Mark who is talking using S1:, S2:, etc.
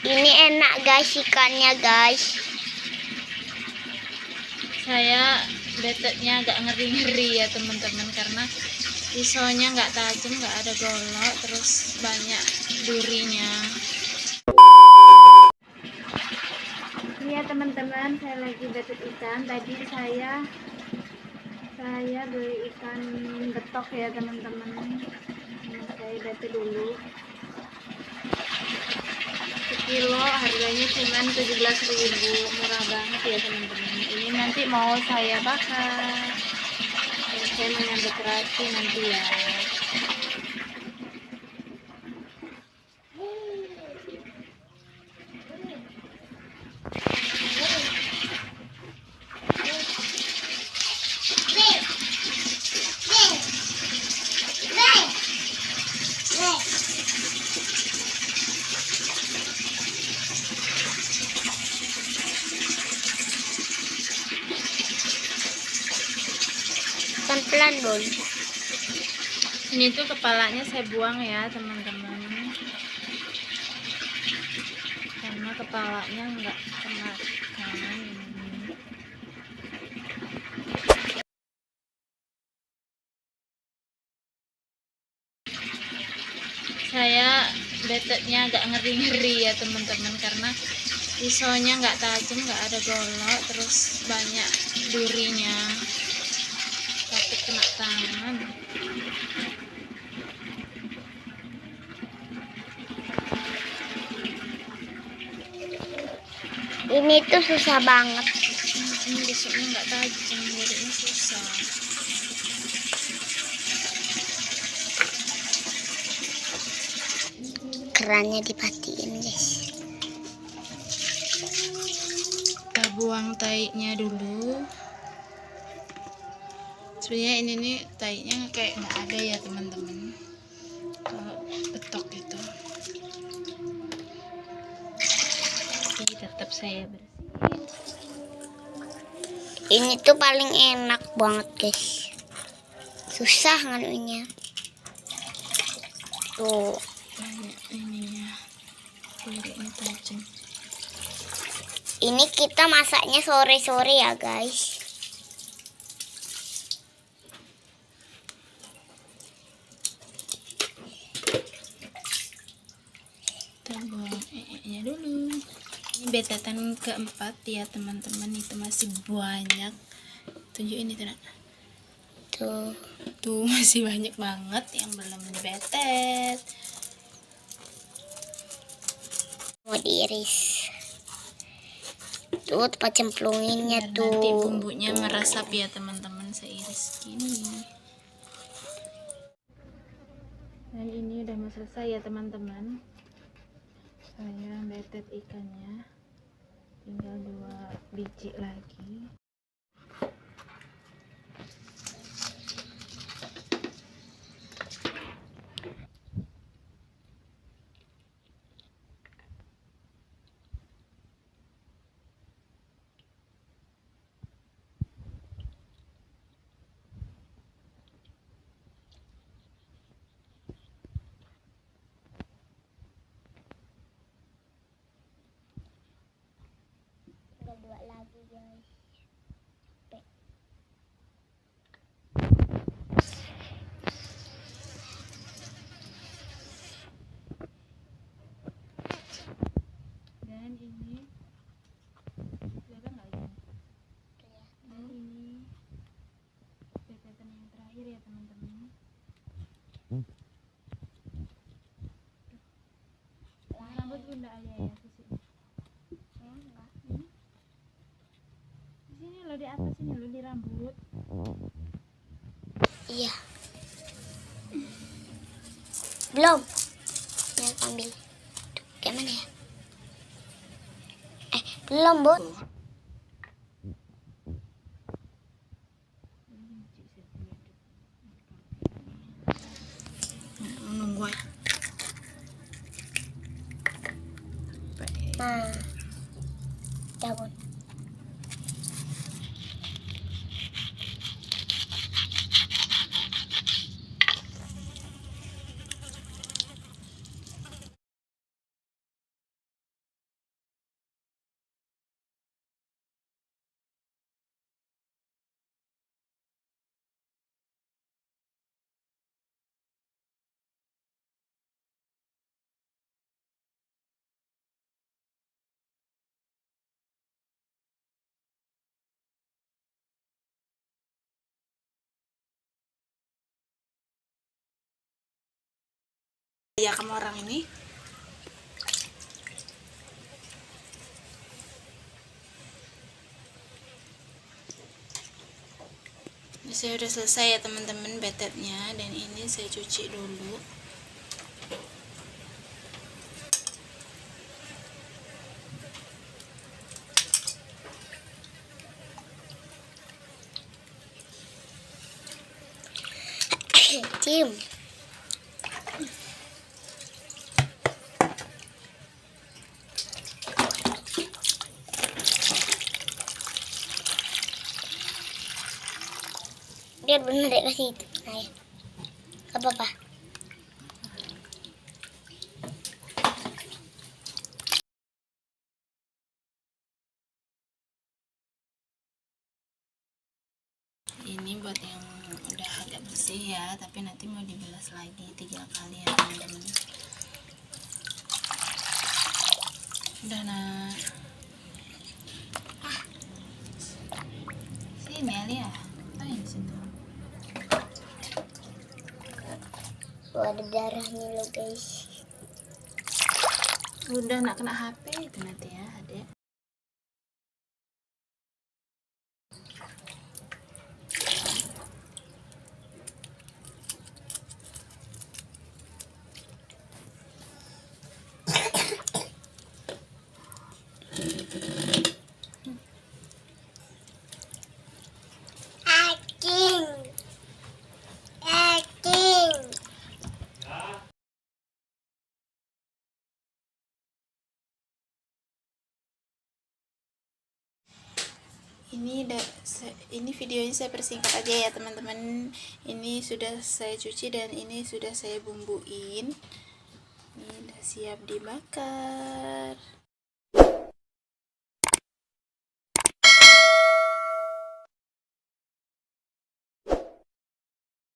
S1: Ini enak guys ikannya guys.
S2: Saya betetnya agak ngeri-ngeri ya teman-teman, karena pisaunya nggak tajam, nggak ada golok, terus banyak durinya. Iya teman-teman, saya lagi betet ikan. Tadi saya beli ikan betok ya teman-teman. Saya betet dulu. Sekilo harganya cuma 17.000, murah banget ya teman-teman. Ini nanti mau saya bakar. Saya menyambut terasi nanti ya.
S1: Pelan-pelan Bun.
S2: Ini tuh kepalanya saya buang ya teman-teman, karena kepalanya nggak kena ikan. Saya betetnya agak ngeri-ngeri ya teman-teman, karena pisaunya nggak tajam, nggak ada golok, terus banyak durinya, takut kena tangan.
S1: Ini tuh susah banget.
S2: Ini pisaunya nggak tajam, jadinya susah.
S1: Kerannya dipatiin guys.
S2: Kita buang taiknya dulu. Sebenarnya ini nih taiknya kayak nggak ada ya teman-teman, kalau betok itu. Tapi tetap saya bersihin.
S1: Ini tuh paling enak banget guys. Susah nganunya. Tuh.
S2: Banyak ininya, kulitnya tajam.
S1: Ini kita masaknya sore-sore ya guys.
S2: Kita buang nya dulu. Ini betetan keempat ya teman-teman, itu masih banyak. Tunjukin itu nak. Tuh masih banyak banget yang belum dibetet.
S1: Mau diiris. Tuh tempat cemplunginnya
S2: Biar
S1: tuh.
S2: nanti bumbunya meresap ya teman-teman, saya iris gini. Dan ini udah mau selesai ya teman-teman. Saya betet ikannya, tinggal 2 biji lagi.
S1: Dua lagi guys.
S2: Dan ini kelihatan nggak ini? Dan ini betetan yang terakhir ya teman-teman. Rambut bunda ayah ya di sini. Di sini loh, di atas sini loh, di rambut.
S1: Iya. Belum. Ya ambil. Tuh, kayak mana ya? Belum Bun.
S2: Menunggu.
S1: Nah. Ya Bun.
S2: Ya kamu orang ini. Saya udah selesai ya teman-teman betetnya, dan ini saya cuci dulu.
S1: Cium. Lihat bener dek kasih itu. Nah, ya. Apa-apa?
S2: Ini buat yang udah agak bersih ya, tapi nanti mau dibilas lagi 3 kali ya teman-teman. Udah nak. Sini Alia. Ayo situ.
S1: Oh, ada darahnya loh guys.
S2: Udah nak kena HP itu nanti ya adek.
S1: Aking. Aking.
S2: Ini videonya saya persingkat aja ya teman-teman. Ini sudah saya cuci dan ini sudah saya bumbuin. Ini udah siap dibakar.